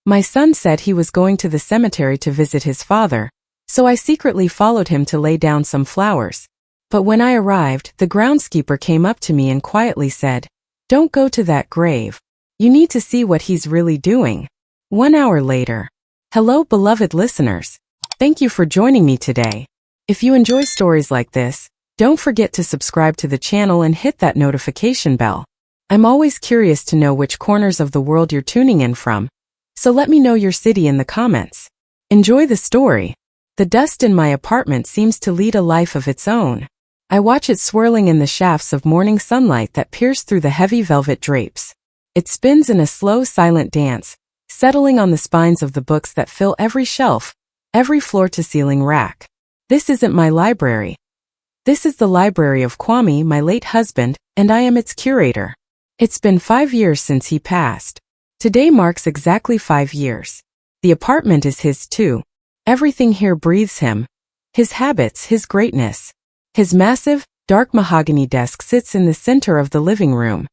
My son said he was going to the cemetery to visit his father, so I secretly followed him to lay down some flowers. But when I arrived, the groundskeeper came up to me and quietly said, "Don't go to that grave. You need to see what he's really doing." 1 hour later. Hello, beloved listeners. Thank you for joining me today. If you enjoy stories like this, don't forget to subscribe to the channel and hit that notification bell. I'm always curious to know which corners of the world you're tuning in from, so let me know your city in the comments. Enjoy the story. The dust in my apartment seems to lead a life of its own. I watch it swirling in the shafts of morning sunlight that pierce through the heavy velvet drapes. It spins in a slow, silent dance, settling on the spines of the books that fill every shelf, every floor-to-ceiling rack. This isn't my library. This is the library of Kwame, my late husband, and I am its curator. It's been 5 years since he passed. Today marks exactly 5 years. The apartment is his too. Everything here breathes him. His habits, his greatness. His massive, dark mahogany desk sits in the center of the living room.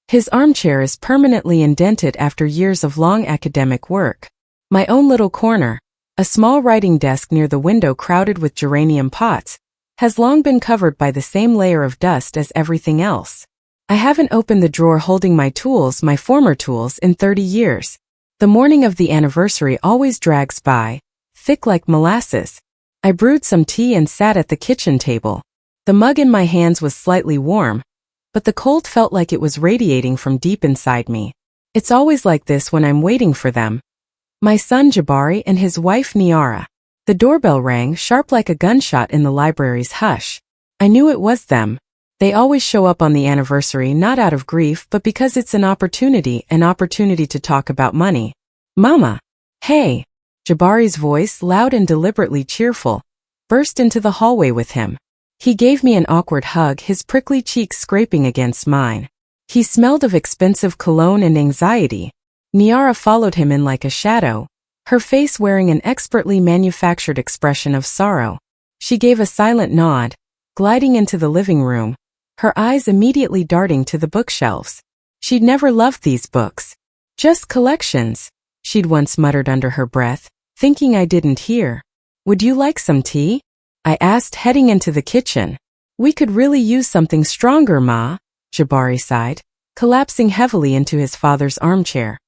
His armchair is permanently indented after years of long academic work. My own little corner, a small writing desk near the window crowded with geranium pots, has long been covered by the same layer of dust as everything else. I haven't opened the drawer holding my tools, my former tools, in 30 years. The morning of the anniversary always drags by, thick like molasses. I brewed some tea and sat at the kitchen table. The mug in my hands was slightly warm, but the cold felt like it was radiating from deep inside me. It's always like this when I'm waiting for them. My son Jabari and his wife Niara. The doorbell rang sharp like a gunshot in the library's hush. I knew it was them. They always show up on the anniversary not out of grief but because it's an opportunity to talk about money. "Mama." "Hey." Jabari's voice, loud and deliberately cheerful, burst into the hallway with him. He gave me an awkward hug, his prickly cheeks scraping against mine. He smelled of expensive cologne and anxiety. Niara followed him in like a shadow, her face wearing an expertly manufactured expression of sorrow. She gave a silent nod, gliding into the living room, her eyes immediately darting to the bookshelves. She'd never loved these books. "Just collections," she'd once muttered under her breath, thinking I didn't hear. "Would you like some tea?" I asked, heading into the kitchen. "We could really use something stronger, Ma," Jabari sighed, collapsing heavily into his father's armchair.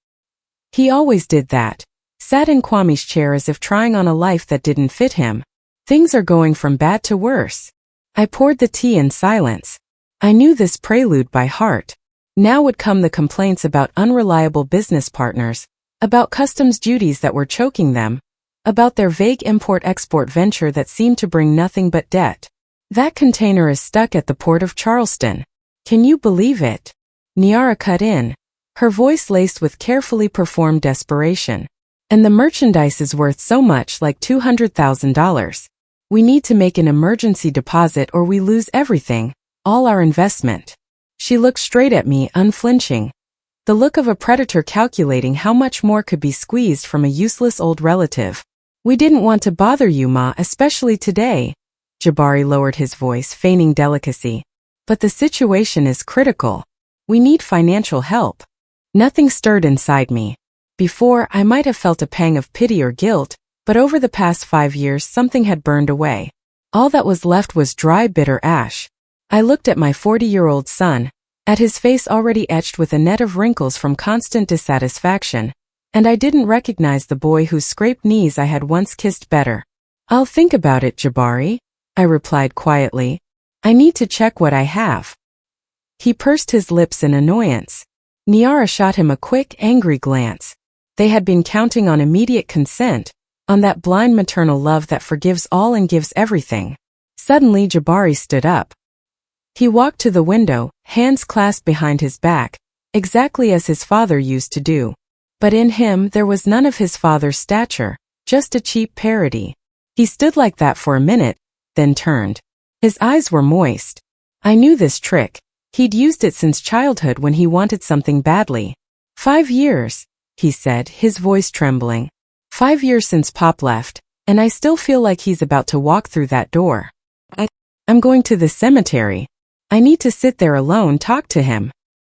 He always did that, sat in Kwame's chair as if trying on a life that didn't fit him. Things are going from bad to worse. I poured the tea in silence. I knew this prelude by heart. Now would come the complaints about unreliable business partners, about customs duties that were choking them, about their vague import-export venture that seemed to bring nothing but debt. "That container is stuck at the port of Charleston. Can you believe it?" Niara cut in, her voice laced with carefully performed desperation. "And the merchandise is worth so much, like $200,000. We need to make an emergency deposit or we lose everything, all our investment." She looked straight at me, unflinching. The look of a predator calculating how much more could be squeezed from a useless old relative. "We didn't want to bother you, Ma, especially today." Jabari lowered his voice, feigning delicacy. "But the situation is critical. We need financial help." Nothing stirred inside me. Before, I might have felt a pang of pity or guilt, but over the past 5 years something had burned away. All that was left was dry, bitter ash. I looked at my 40-year-old son, at his face already etched with a net of wrinkles from constant dissatisfaction, and I didn't recognize the boy whose scraped knees I had once kissed better. "I'll think about it, Jabari," I replied quietly. "I need to check what I have." He pursed his lips in annoyance. Niara shot him a quick, angry glance. They had been counting on immediate consent, on that blind maternal love that forgives all and gives everything. Suddenly Jabari stood up. He walked to the window, hands clasped behind his back, exactly as his father used to do. But in him there was none of his father's stature, just a cheap parody. He stood like that for a minute, then turned. His eyes were moist. I knew this trick. He'd used it since childhood when he wanted something badly. 5 years, he said, his voice trembling. 5 years since Pop left, and I still feel like he's about to walk through that door. I'm going to the cemetery. I need to sit there alone, talk to him.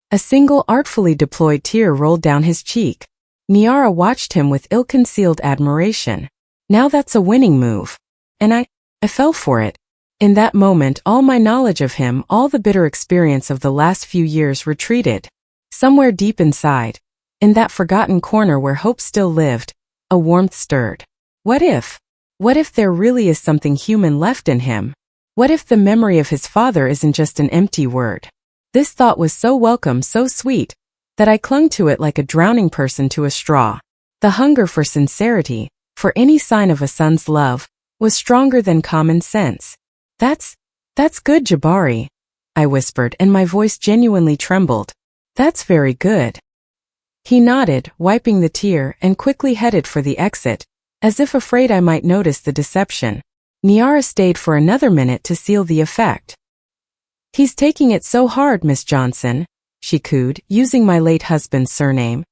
A single artfully deployed tear rolled down his cheek. Niara watched him with ill-concealed admiration. Now that's a winning move. And I fell for it. In that moment, all my knowledge of him, all the bitter experience of the last few years retreated. Somewhere deep inside, in that forgotten corner where hope still lived, a warmth stirred. What if? What if there really is something human left in him? What if the memory of his father isn't just an empty word? This thought was so welcome, so sweet, that I clung to it like a drowning person to a straw. The hunger for sincerity, for any sign of a son's love, was stronger than common sense. That's good, Jabari, I whispered, and my voice genuinely trembled. That's very good. He nodded, wiping the tear, and quickly headed for the exit, as if afraid I might notice the deception. Niara stayed for another minute to seal the effect. He's taking it so hard, Miss Johnson, she cooed, using my late husband's surname.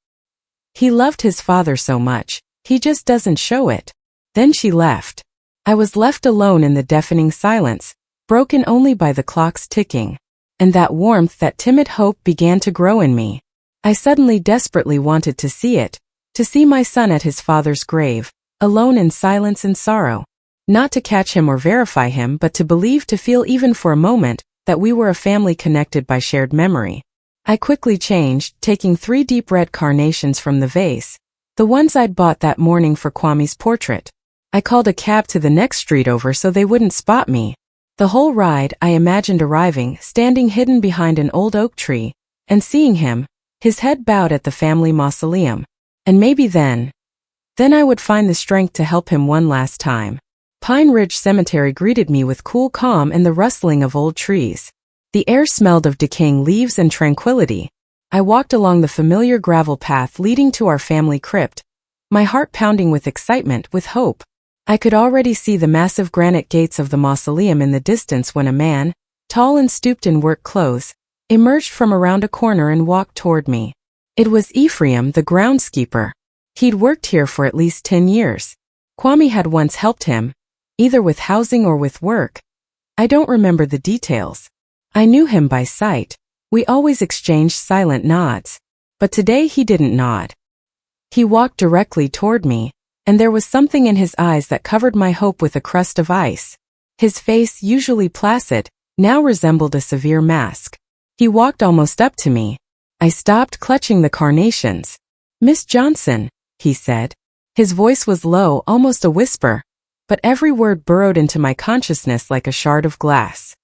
He loved his father so much, he just doesn't show it. Then she left. I was left alone in the deafening silence, broken only by the clock's ticking. And that warmth, that timid hope began to grow in me. I suddenly desperately wanted to see it, to see my son at his father's grave, alone in silence and sorrow. Not to catch him or verify him, but to believe, to feel even for a moment, that we were a family connected by shared memory. I quickly changed, taking 3 deep red carnations from the vase, the ones I'd bought that morning for Kwame's portrait. I called a cab to the next street over so they wouldn't spot me. The whole ride, I imagined arriving, standing hidden behind an old oak tree, and seeing him, his head bowed at the family mausoleum. And maybe then I would find the strength to help him one last time. Pine Ridge Cemetery greeted me with cool calm and the rustling of old trees. The air smelled of decaying leaves and tranquility. I walked along the familiar gravel path leading to our family crypt, my heart pounding with excitement, with hope. I could already see the massive granite gates of the mausoleum in the distance when a man, tall and stooped in work clothes, emerged from around a corner and walked toward me. It was Ephraim, the groundskeeper. He'd worked here for at least 10 years. Kwame had once helped him, either with housing or with work. I don't remember the details. I knew him by sight. We always exchanged silent nods. But today he didn't nod. He walked directly toward me, and there was something in his eyes that covered my hope with a crust of ice. His face, usually placid, now resembled a severe mask. He walked almost up to me. I stopped, clutching the carnations. Miss Johnson, he said. His voice was low, almost a whisper, but every word burrowed into my consciousness like a shard of glass.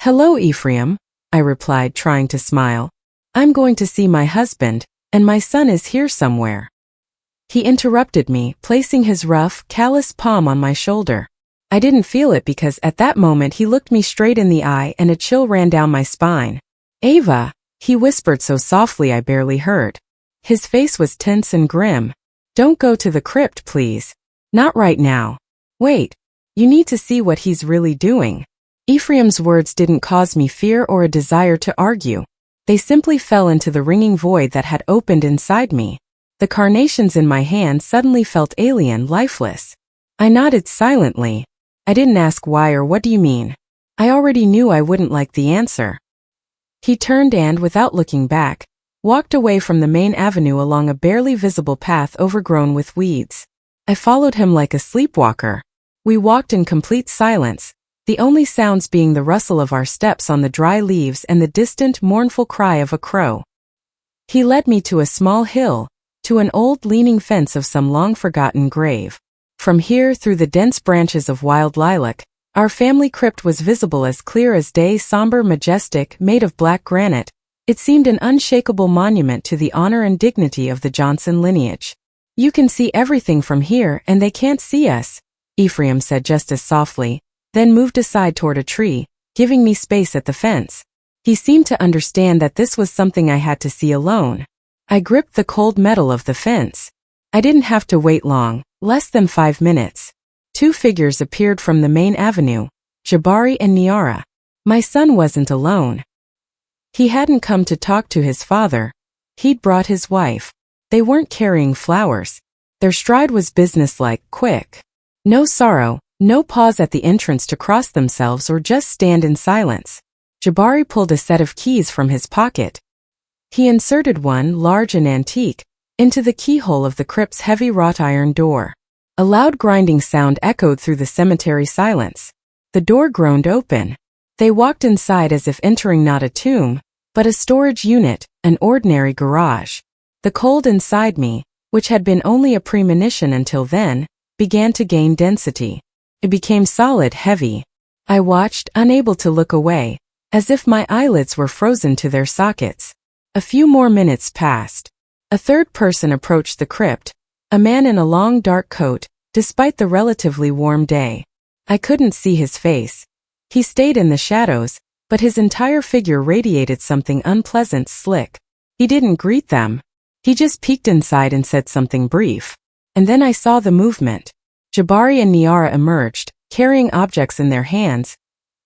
Hello, Ephraim, I replied, trying to smile. I'm going to see my husband, and my son is here somewhere. He interrupted me, placing his rough, calloused palm on my shoulder. I didn't feel it because at that moment he looked me straight in the eye and a chill ran down my spine. Ava, he whispered so softly I barely heard. His face was tense and grim. Don't go to the crypt, please. Not right now. Wait. You need to see what he's really doing. Ephraim's words didn't cause me fear or a desire to argue. They simply fell into the ringing void that had opened inside me. The carnations in my hand suddenly felt alien, lifeless. I nodded silently. I didn't ask why or what do you mean. I already knew I wouldn't like the answer. He turned and, without looking back, walked away from the main avenue along a barely visible path overgrown with weeds. I followed him like a sleepwalker. We walked in complete silence, the only sounds being the rustle of our steps on the dry leaves and the distant, mournful cry of a crow. He led me to a small hill, to an old leaning fence of some long-forgotten grave. From here, through the dense branches of wild lilac, our family crypt was visible as clear as day, somber, majestic, made of black granite. It seemed an unshakable monument to the honor and dignity of the Johnson lineage. You can see everything from here and they can't see us, Ephraim said just as softly, then moved aside toward a tree, giving me space at the fence. He seemed to understand that this was something I had to see alone. I gripped the cold metal of the fence. I didn't have to wait long, less than 5 minutes. 2 figures appeared from the main avenue, Jabari and Niara. My son wasn't alone. He hadn't come to talk to his father. He'd brought his wife. They weren't carrying flowers. Their stride was businesslike, quick. No sorrow, no pause at the entrance to cross themselves or just stand in silence. Jabari pulled a set of keys from his pocket. He inserted one, large and antique, into the keyhole of the crypt's heavy wrought iron door. A loud grinding sound echoed through the cemetery silence. The door groaned open. They walked inside as if entering not a tomb, but a storage unit, an ordinary garage. The cold inside me, which had been only a premonition until then, began to gain density. It became solid, heavy. I watched, unable to look away, as if my eyelids were frozen to their sockets. A few more minutes passed. A third person approached the crypt, a man in a long dark coat, despite the relatively warm day. I couldn't see his face. He stayed in the shadows, but his entire figure radiated something unpleasant, slick. He didn't greet them. He just peeked inside and said something brief. And then I saw the movement. Jabari and Niara emerged, carrying objects in their hands,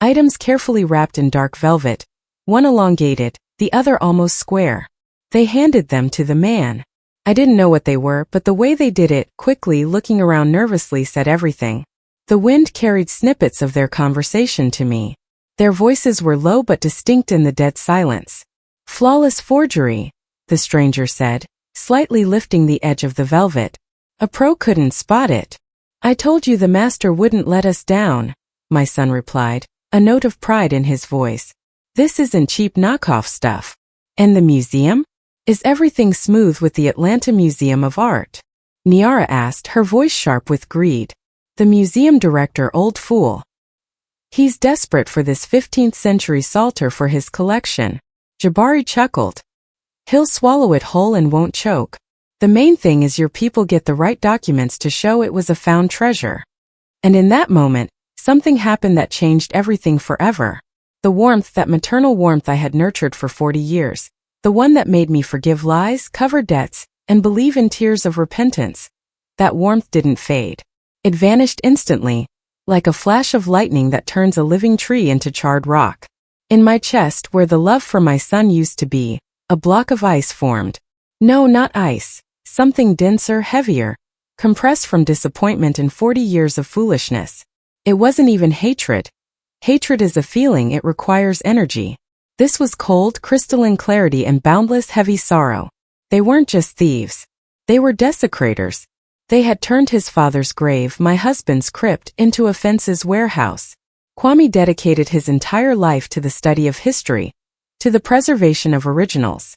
items carefully wrapped in dark velvet, one elongated, the other almost square. They handed them to the man. I didn't know what they were, but the way they did it, quickly looking around nervously, said everything. The wind carried snippets of their conversation to me. Their voices were low but distinct in the dead silence. "Flawless forgery," the stranger said, slightly lifting the edge of the velvet. "A pro couldn't spot it." "I told you the master wouldn't let us down," my son replied, a note of pride in his voice. "This isn't cheap knockoff stuff." "And the museum? Is everything smooth with the Atlanta Museum of Art?" Niara asked, her voice sharp with greed. "The museum director, old fool. He's desperate for this 15th century Psalter for his collection." Jabari chuckled. "He'll swallow it whole and won't choke. The main thing is your people get the right documents to show it was a found treasure." And in that moment, something happened that changed everything forever. The warmth, that maternal warmth I had nurtured for 40 years, the one that made me forgive lies, cover debts, and believe in tears of repentance, that warmth didn't fade. It vanished instantly, like a flash of lightning that turns a living tree into charred rock. In my chest, where the love for my son used to be, a block of ice formed. No, not ice, something denser, heavier, compressed from disappointment and 40 years of foolishness. It wasn't even hatred. Hatred is a feeling, it requires energy. This was cold, crystalline clarity and boundless, heavy sorrow. They weren't just thieves. They were desecrators. They had turned his father's grave, my husband's crypt, into a fence's warehouse. Kwame dedicated his entire life to the study of history, to the preservation of originals.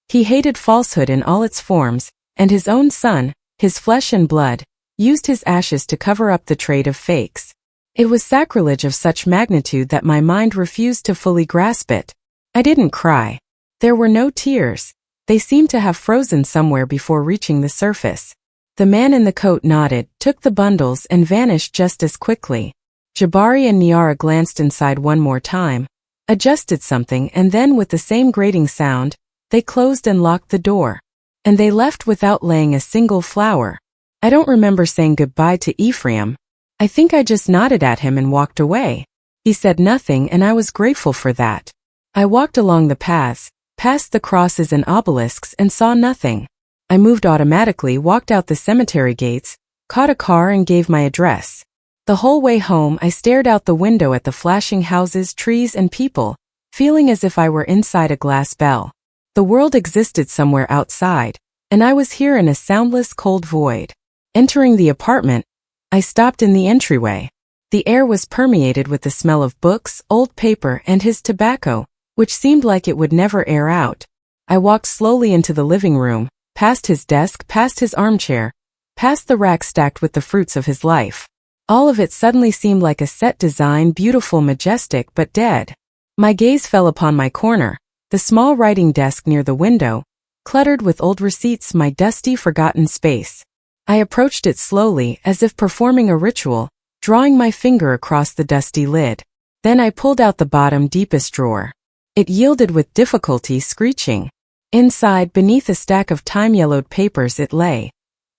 He hated falsehood in all its forms, and his own son, his flesh and blood, used his ashes to cover up the trade of fakes. It was sacrilege of such magnitude that my mind refused to fully grasp it. I didn't cry. There were no tears. They seemed to have frozen somewhere before reaching the surface. The man in the coat nodded, took the bundles, and vanished just as quickly. Jabari and Niara glanced inside one more time, adjusted something, and then with the same grating sound, they closed and locked the door. And they left without laying a single flower. I don't remember saying goodbye to Ephraim. I think I just nodded at him and walked away. He said nothing, and I was grateful for that. I walked along the paths, past the crosses and obelisks, and saw nothing. I moved automatically, walked out the cemetery gates, caught a car, and gave my address. The whole way home, I stared out the window at the flashing houses, trees, and people, feeling as if I were inside a glass bell. The world existed somewhere outside, and I was here in a soundless, cold void. Entering the apartment, I stopped in the entryway. The air was permeated with the smell of books, old paper, and his tobacco, which seemed like it would never air out. I walked slowly into the living room, past his desk, past his armchair, past the rack stacked with the fruits of his life. All of it suddenly seemed like a set design, beautiful, majestic, but dead. My gaze fell upon my corner, the small writing desk near the window, cluttered with old receipts, my dusty, forgotten space. I approached it slowly, as if performing a ritual, drawing my finger across the dusty lid. Then I pulled out the bottom, deepest drawer. It yielded with difficulty, screeching. Inside, beneath a stack of time-yellowed papers, it lay.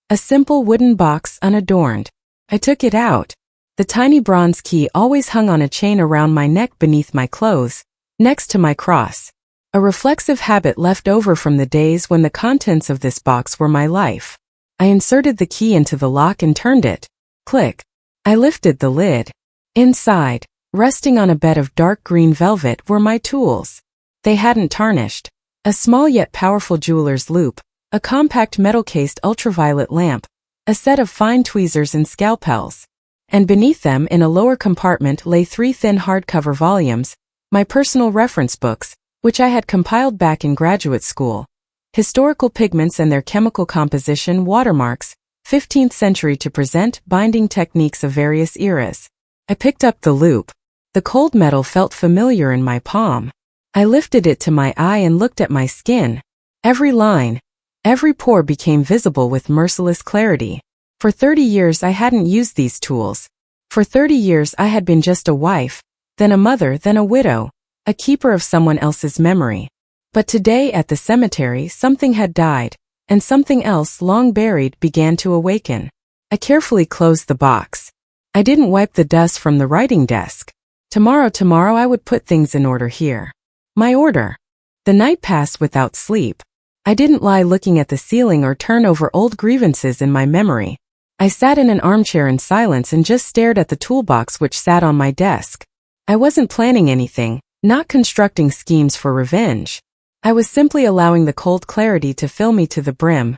A simple wooden box, unadorned. I took it out. The tiny bronze key always hung on a chain around my neck beneath my clothes, next to my cross. A reflexive habit left over from the days when the contents of this box were my life. I inserted the key into the lock and turned it. Click. I lifted the lid. Inside, resting on a bed of dark green velvet, were my tools. They hadn't tarnished. A small yet powerful jeweler's loop, a compact metal-cased ultraviolet lamp, a set of fine tweezers and scalpels. And beneath them in a lower compartment lay 3 thin hardcover volumes, my personal reference books, which I had compiled back in graduate school. Historical pigments and their chemical composition, watermarks, 15th century to present, binding techniques of various eras. I picked up the loupe. The cold metal felt familiar in my palm. I lifted it to my eye and looked at my skin. Every line, every pore became visible with merciless clarity. For 30 years I hadn't used these tools. For 30 years I had been just a wife, then a mother, then a widow, a keeper of someone else's memory. But today at the cemetery something had died, and something else long buried began to awaken. I carefully closed the box. I didn't wipe the dust from the writing desk. Tomorrow I would put things in order here. My order. The night passed without sleep. I didn't lie looking at the ceiling or turn over old grievances in my memory. I sat in an armchair in silence and just stared at the toolbox which sat on my desk. I wasn't planning anything, not constructing schemes for revenge. I was simply allowing the cold clarity to fill me to the brim,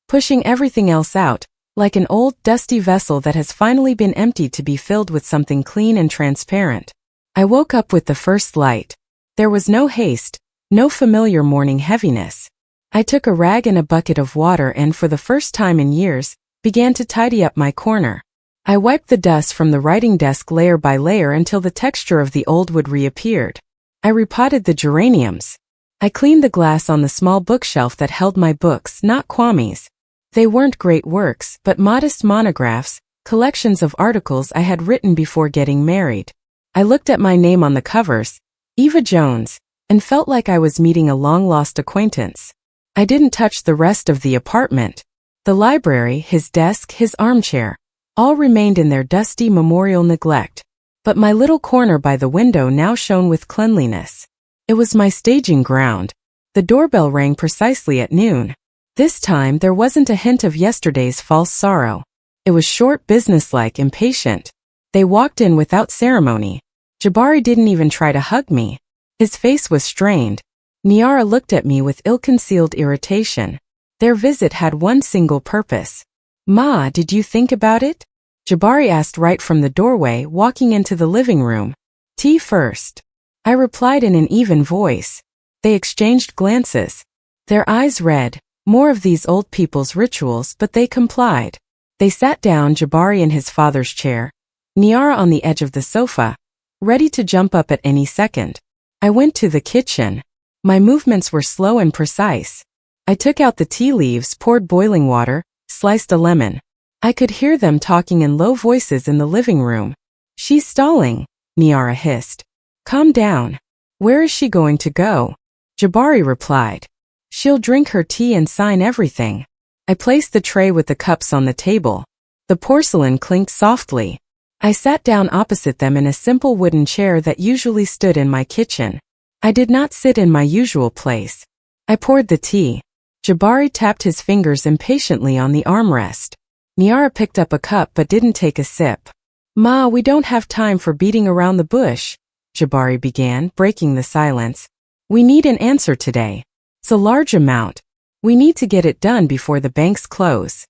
pushing everything else out, like an old, dusty vessel that has finally been emptied to be filled with something clean and transparent. I woke up with the first light. There was no haste, no familiar morning heaviness. I took a rag and a bucket of water and, for the first time in years, began to tidy up my corner. I wiped the dust from the writing desk layer by layer until the texture of the old wood reappeared. I repotted the geraniums. I cleaned the glass on the small bookshelf that held my books, not Kwame's. They weren't great works, but modest monographs, collections of articles I had written before getting married. I looked at my name on the covers, Eva Jones, and felt like I was meeting a long-lost acquaintance. I didn't touch the rest of the apartment. The library, his desk, his armchair, all remained in their dusty memorial neglect. But my little corner by the window now shone with cleanliness. It was my staging ground. The doorbell rang precisely at noon. This time there wasn't a hint of yesterday's false sorrow. It was short, businesslike, impatient. They walked in without ceremony. Jabari didn't even try to hug me. His face was strained. Niara looked at me with ill-concealed irritation. Their visit had one single purpose. "Ma, did you think about it?" Jabari asked right from the doorway, walking into the living room. "Tea first." I replied in an even voice. They exchanged glances. Their eyes read, more of these old people's rituals, but they complied. They sat down, Jabari in his father's chair, Niara on the edge of the sofa, ready to jump up at any second. I went to the kitchen. My movements were slow and precise. I took out the tea leaves, poured boiling water, sliced a lemon. I could hear them talking in low voices in the living room. "She's stalling," Niara hissed. "Calm down. Where is she going to go?" Jabari replied. "She'll drink her tea and sign everything." I placed the tray with the cups on the table. The porcelain clinked softly. I sat down opposite them in a simple wooden chair that usually stood in my kitchen. I did not sit in my usual place. I poured the tea. Jabari tapped his fingers impatiently on the armrest. Niara picked up a cup but didn't take a sip. "Ma, we don't have time for beating around the bush," Jabari began, breaking the silence. "We need an answer today. It's a large amount. We need to get it done before the banks close."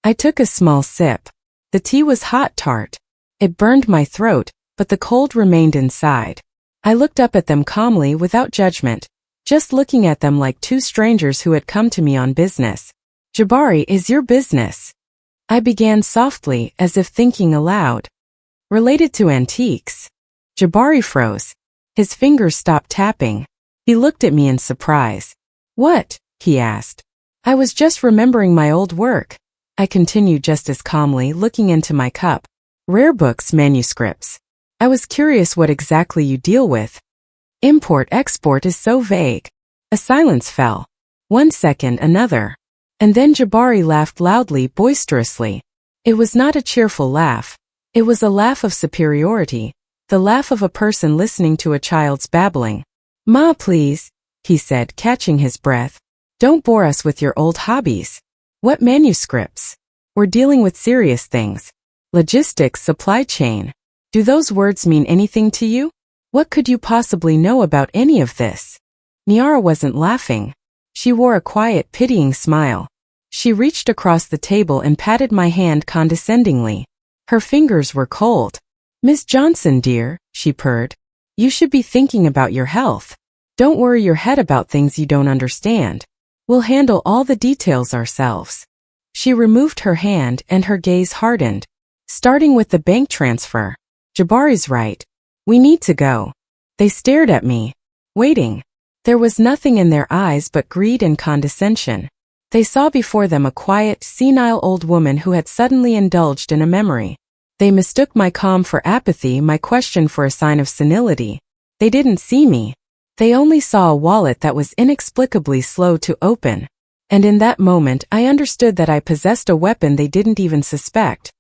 I took a small sip. The tea was hot, tart. It burned my throat, but the cold remained inside. I looked up at them calmly without judgment, just looking at them like two strangers who had come to me on business. "Jabari, is your business?" I began softly, as if thinking aloud. "Related to antiques?" Jabari froze. His fingers stopped tapping. He looked at me in surprise. "What?" he asked. "I was just remembering my old work," I continued just as calmly, looking into my cup. "Rare books, manuscripts. I was curious what exactly you deal with. Import-export is so vague." A silence fell. 1 second, another. And then Jabari laughed loudly, boisterously. It was not a cheerful laugh. It was a laugh of superiority, the laugh of a person listening to a child's babbling. "Ma, please," he said, catching his breath. "Don't bore us with your old hobbies. What manuscripts? We're dealing with serious things. Logistics, supply chain. Do those words mean anything to you? What could you possibly know about any of this?" Niara wasn't laughing. She wore a quiet, pitying smile. She reached across the table and patted my hand condescendingly. Her fingers were cold. "Miss Johnson, dear," she purred. "You should be thinking about your health. Don't worry your head about things you don't understand. We'll handle all the details ourselves." She removed her hand and her gaze hardened. "Starting with the bank transfer. Jabari's right. We need to go." They stared at me, waiting. There was nothing in their eyes but greed and condescension. They saw before them a quiet, senile old woman who had suddenly indulged in a memory. They mistook my calm for apathy, my question for a sign of senility. They didn't see me. They only saw a wallet that was inexplicably slow to open. And in that moment I understood that I possessed a weapon they didn't even suspect.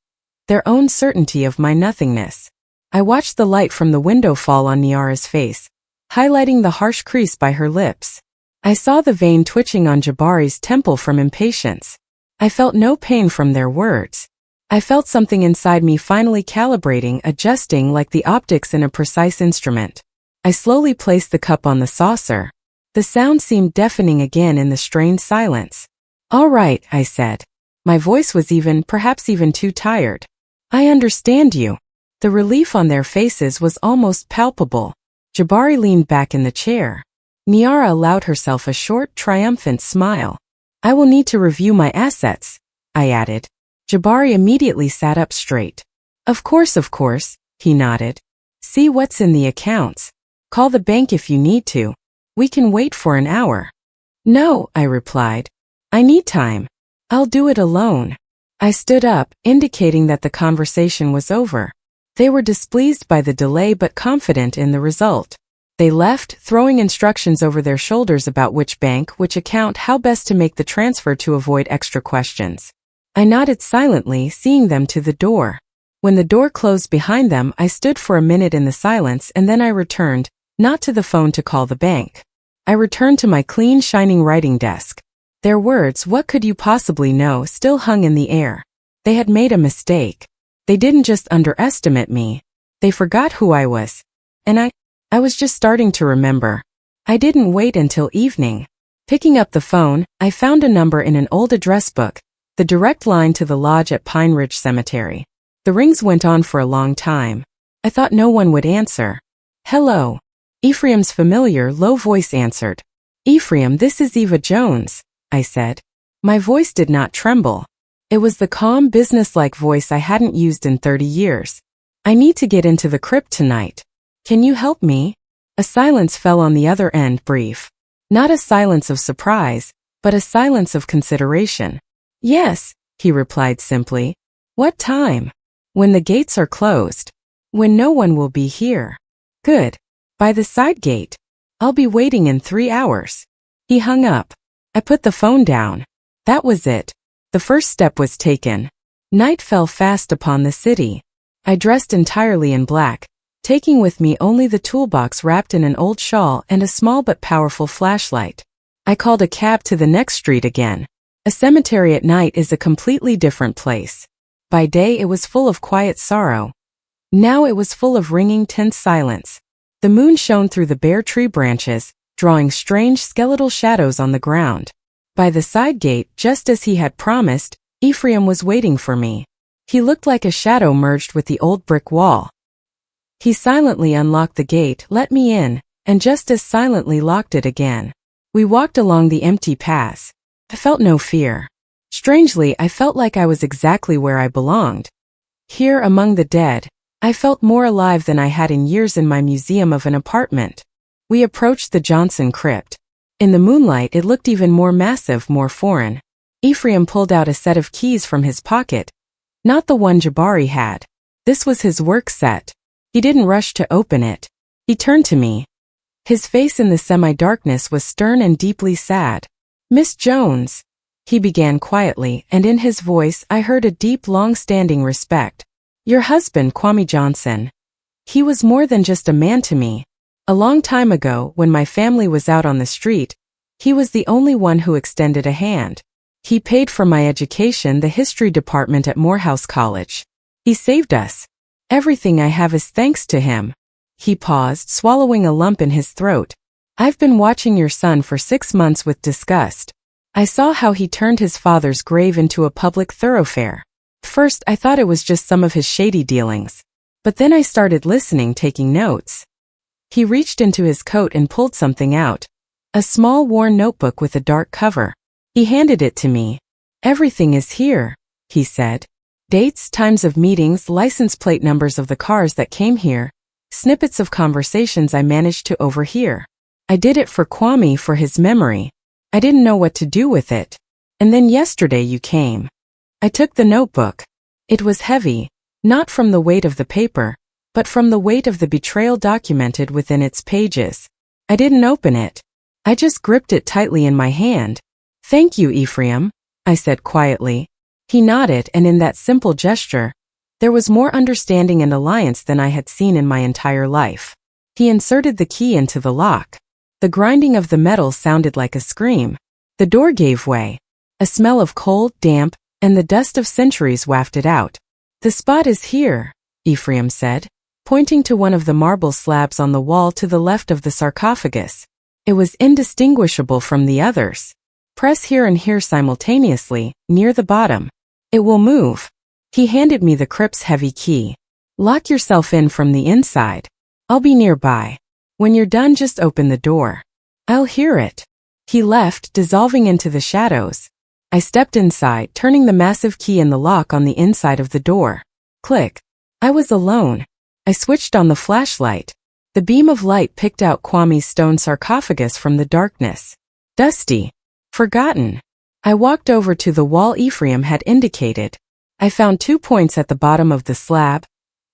Their own certainty of my nothingness. I watched the light from the window fall on Niara's face, highlighting the harsh crease by her lips. I saw the vein twitching on Jabari's temple from impatience. I felt no pain from their words. I felt something inside me finally calibrating, adjusting like the optics in a precise instrument. I slowly placed the cup on the saucer. The sound seemed deafening again in the strained silence. "All right," I said. My voice was perhaps even too tired. "I understand you." The relief on their faces was almost palpable. Jabari leaned back in the chair. Niara allowed herself a short, triumphant smile. "I will need to review my assets," I added. Jabari immediately sat up straight. Of course," he nodded. "See what's in the accounts. Call the bank if you need to. We can wait for an hour." "No," I replied. "I need time. I'll do it alone." I stood up, indicating that the conversation was over. They were displeased by the delay but confident in the result. They left, throwing instructions over their shoulders about which bank, which account, how best to make the transfer to avoid extra questions. I nodded silently, seeing them to the door. When the door closed behind them, I stood for a minute in the silence and then I returned, not to the phone to call the bank. I returned to my clean, shining writing desk. Their words, "What could you possibly know?" still hung in the air. They had made a mistake. They didn't just underestimate me. They forgot who I was. And I was just starting to remember. I didn't wait until evening. Picking up the phone, I found a number in an old address book, the direct line to the lodge at Pine Ridge Cemetery. The rings went on for a long time. I thought no one would answer. "Hello." Ephraim's familiar, low voice answered. "Ephraim, this is Eva Jones," I said. My voice did not tremble. It was the calm, businesslike voice I hadn't used in 30 years. "I need to get into the crypt tonight. Can you help me?" A silence fell on the other end, brief. Not a silence of surprise, but a silence of consideration. "Yes," he replied simply. "What time?" "When the gates are closed. When no one will be here." "Good. By the side gate. I'll be waiting in 3 hours." He hung up. I put the phone down. That was it. The first step was taken. Night fell fast upon the city. I dressed entirely in black, taking with me only the toolbox wrapped in an old shawl and a small but powerful flashlight. I called a cab to the next street again. A cemetery at night is a completely different place. By day it was full of quiet sorrow. Now it was full of ringing, tense silence. The moon shone through the bare tree branches, drawing strange skeletal shadows on the ground. By the side gate, just as he had promised, Ephraim was waiting for me. He looked like a shadow merged with the old brick wall. He silently unlocked the gate, let me in, and just as silently locked it again. We walked along the empty paths. I felt no fear. Strangely, I felt like I was exactly where I belonged. Here among the dead, I felt more alive than I had in years in my museum of an apartment. We approached the Johnson crypt. In the moonlight it looked even more massive, more foreign. Ephraim pulled out a set of keys from his pocket. Not the one Jabari had. This was his work set. He didn't rush to open it. He turned to me. His face in the semi-darkness was stern and deeply sad. "Miss Jones," he began quietly, and in his voice I heard a deep, long-standing respect. "Your husband, Kwame Johnson. He was more than just a man to me. A long time ago, when my family was out on the street, he was the only one who extended a hand. He paid for my education, the history department at Morehouse College. He saved us. Everything I have is thanks to him." He paused, swallowing a lump in his throat. I've been watching your son for 6 months with disgust. I saw how he turned his father's grave into a public thoroughfare. First, I thought it was just some of his shady dealings. But then I started listening, taking notes. He reached into his coat and pulled something out. A small worn notebook with a dark cover. He handed it to me. Everything is here, he said. Dates, times of meetings, license plate numbers of the cars that came here, snippets of conversations I managed to overhear. I did it for Kwame, for his memory. I didn't know what to do with it. And then yesterday you came. I took the notebook. It was heavy, not from the weight of the paper, but from the weight of the betrayal documented within its pages. I didn't open it. I just gripped it tightly in my hand. Thank you, Ephraim, I said quietly. He nodded, and in that simple gesture, there was more understanding and alliance than I had seen in my entire life. He inserted the key into the lock. The grinding of the metal sounded like a scream. The door gave way. A smell of cold, damp, and the dust of centuries wafted out. The spot is here, Ephraim said, pointing to one of the marble slabs on the wall to the left of the sarcophagus. It was indistinguishable from the others. Press here and here simultaneously, near the bottom. It will move. He handed me the crypt's heavy key. Lock yourself in from the inside. I'll be nearby. When you're done, just open the door. I'll hear it. He left, dissolving into the shadows. I stepped inside, turning the massive key in the lock on the inside of the door. Click. I was alone. I switched on the flashlight. The beam of light picked out Kwame's stone sarcophagus from the darkness. Dusty. Forgotten. I walked over to the wall Ephraim had indicated. I found 2 points at the bottom of the slab,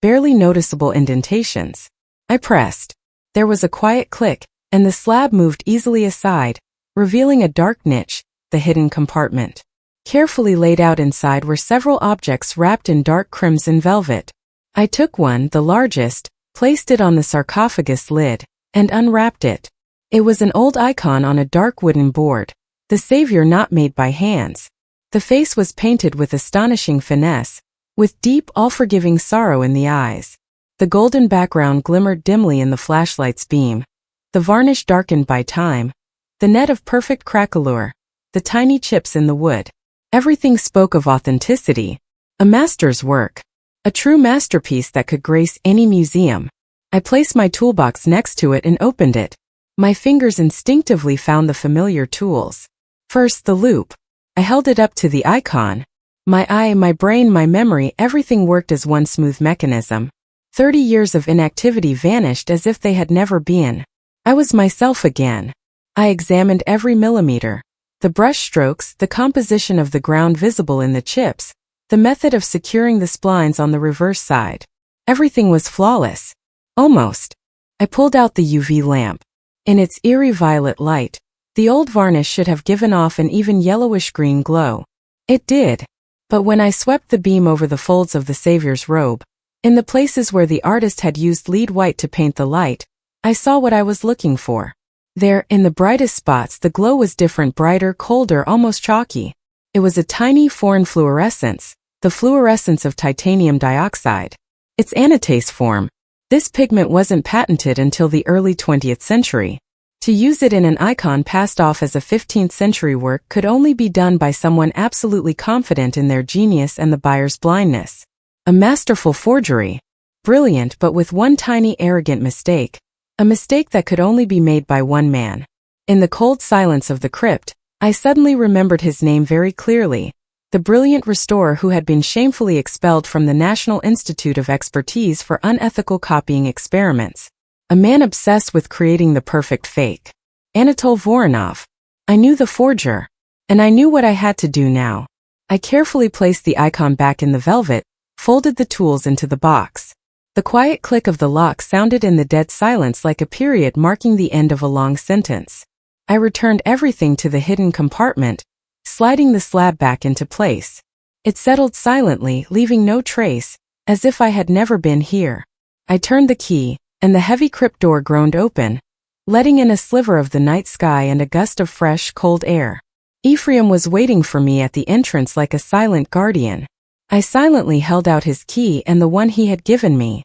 barely noticeable indentations. I pressed. There was a quiet click, and the slab moved easily aside, revealing a dark niche, the hidden compartment. Carefully laid out inside were several objects wrapped in dark crimson velvet. I took one, the largest, placed it on the sarcophagus lid, and unwrapped it. It was an old icon on a dark wooden board, the Savior not made by hands. The face was painted with astonishing finesse, with deep, all-forgiving sorrow in the eyes. The golden background glimmered dimly in the flashlight's beam, the varnish darkened by time, the net of perfect craquelure, the tiny chips in the wood. Everything spoke of authenticity, a master's work, a true masterpiece that could grace any museum. I placed my toolbox next to it and opened it. My fingers instinctively found the familiar tools. First, the loop. I held it up to the icon. My eye, my brain, my memory, everything worked as one smooth mechanism. 30 years of inactivity vanished as if they had never been. I was myself again. I examined every millimeter. The brush strokes, the composition of the ground visible in the chips, the method of securing the splines on the reverse side. Everything was flawless. Almost. I pulled out the UV lamp. In its eerie violet light, the old varnish should have given off an even yellowish-green glow. It did. But when I swept the beam over the folds of the Savior's robe, in the places where the artist had used lead white to paint the light, I saw what I was looking for. There, in the brightest spots, the glow was different, brighter, colder, almost chalky. It was a tiny foreign fluorescence, the fluorescence of titanium dioxide. Its anatase form. This pigment wasn't patented until the early 20th century. To use it in an icon passed off as a 15th century work could only be done by someone absolutely confident in their genius and the buyer's blindness. A masterful forgery. Brilliant, but with one tiny arrogant mistake. A mistake that could only be made by one man. In the cold silence of the crypt, I suddenly remembered his name very clearly. The brilliant restorer who had been shamefully expelled from the National Institute of Expertise for unethical copying experiments. A man obsessed with creating the perfect fake. Anatol Voronov. I knew the forger. And I knew what I had to do now. I carefully placed the icon back in the velvet, folded the tools into the box. The quiet click of the lock sounded in the dead silence like a period marking the end of a long sentence. I returned everything to the hidden compartment, sliding the slab back into place. It settled silently, leaving no trace, as if I had never been here. I turned the key, and the heavy crypt door groaned open, letting in a sliver of the night sky and a gust of fresh, cold air. Ephraim was waiting for me at the entrance like a silent guardian. I silently held out his key and the one he had given me.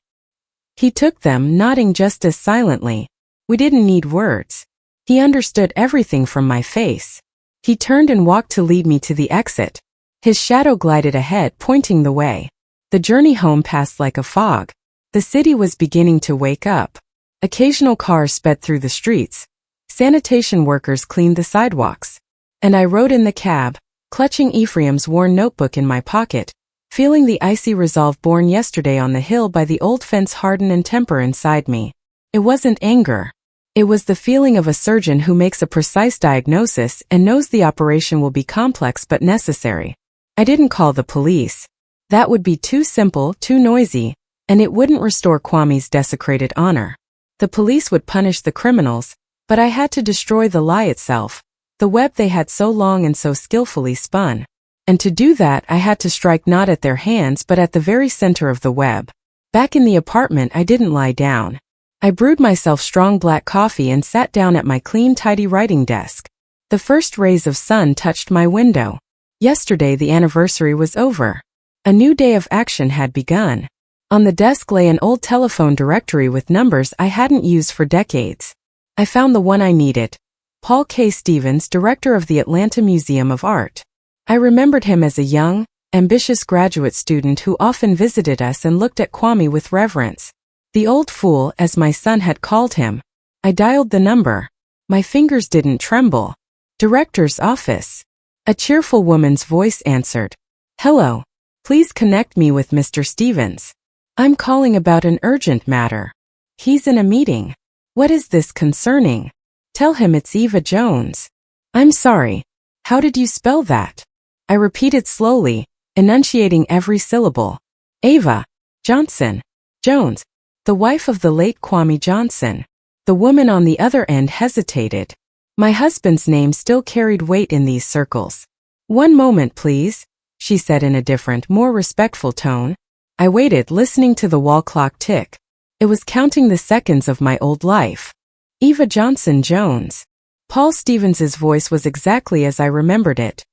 He took them, nodding just as silently. We didn't need words. He understood everything from my face. He turned and walked to lead me to the exit. His shadow glided ahead, pointing the way. The journey home passed like a fog. The city was beginning to wake up. Occasional cars sped through the streets. Sanitation workers cleaned the sidewalks. And I rode in the cab, clutching Ephraim's worn notebook in my pocket, feeling the icy resolve born yesterday on the hill by the old fence harden and temper inside me. It wasn't anger. It was the feeling of a surgeon who makes a precise diagnosis and knows the operation will be complex but necessary. I didn't call the police. That would be too simple, too noisy, and it wouldn't restore Kwame's desecrated honor. The police would punish the criminals, but I had to destroy the lie itself, the web they had so long and so skillfully spun. And to do that I had to strike not at their hands but at the very center of the web. Back in the apartment I didn't lie down. I brewed myself strong black coffee and sat down at my clean, tidy writing desk. The first rays of sun touched my window. Yesterday the anniversary was over. A new day of action had begun. On the desk lay an old telephone directory with numbers I hadn't used for decades. I found the one I needed. Paul K. Stevens, director of the Atlanta Museum of Art. I remembered him as a young, ambitious graduate student who often visited us and looked at Kwame with reverence. The old fool, as my son had called him. I dialed the number. My fingers didn't tremble. Director's office. A cheerful woman's voice answered. Hello. Please connect me with Mr. Stevens. I'm calling about an urgent matter. He's in a meeting. What is this concerning? Tell him it's Eva Jones. I'm sorry. How did you spell that? I repeated slowly, enunciating every syllable. Eva Johnson. Jones. The wife of the late Kwame Johnson. The woman on the other end hesitated. My husband's name still carried weight in these circles. One moment, please, she said in a different, more respectful tone. I waited, listening to the wall clock tick. It was counting the seconds of my old life. Eva Johnson Jones. Paul Stevens's voice was exactly as I remembered it.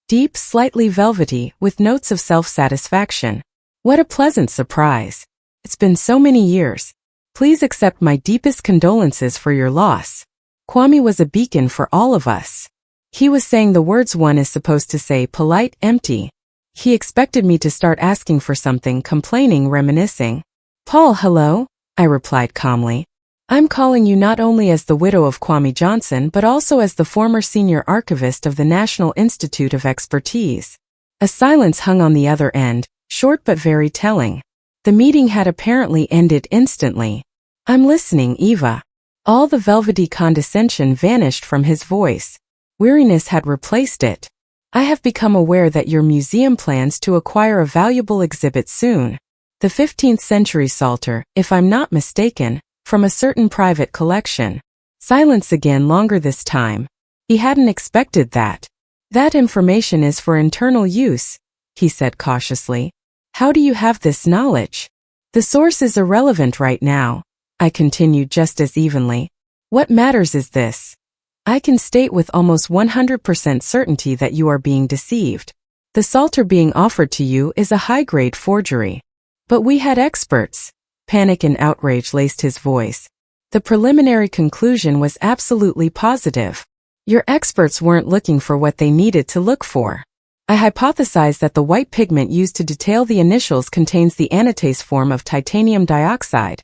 Deep, slightly velvety, with notes of self-satisfaction. What a pleasant surprise. It's been so many years. Please accept my deepest condolences for your loss. Kwame was a beacon for all of us. He was saying the words one is supposed to say, polite, empty. He expected me to start asking for something, complaining, reminiscing. Paul, hello, I replied calmly. I'm calling you not only as the widow of Kwame Johnson but also as the former senior archivist of the National Institute of Expertise. A silence hung on the other end, short but very telling. The meeting had apparently ended instantly. I'm listening, Eva. All the velvety condescension vanished from his voice. Weariness had replaced it. I have become aware that your museum plans to acquire a valuable exhibit soon. The 15th century Psalter, if I'm not mistaken, from a certain private collection. Silence again, longer this time. He hadn't expected that. That information is for internal use, he said cautiously. How do you have this knowledge? The source is irrelevant right now, I continued just as evenly. What matters is this. I can state with almost 100% certainty that you are being deceived. The Psalter being offered to you is a high-grade forgery. But we had experts. Panic and outrage laced his voice. The preliminary conclusion was absolutely positive. Your experts weren't looking for what they needed to look for. I hypothesized that the white pigment used to detail the initials contains the anatase form of titanium dioxide.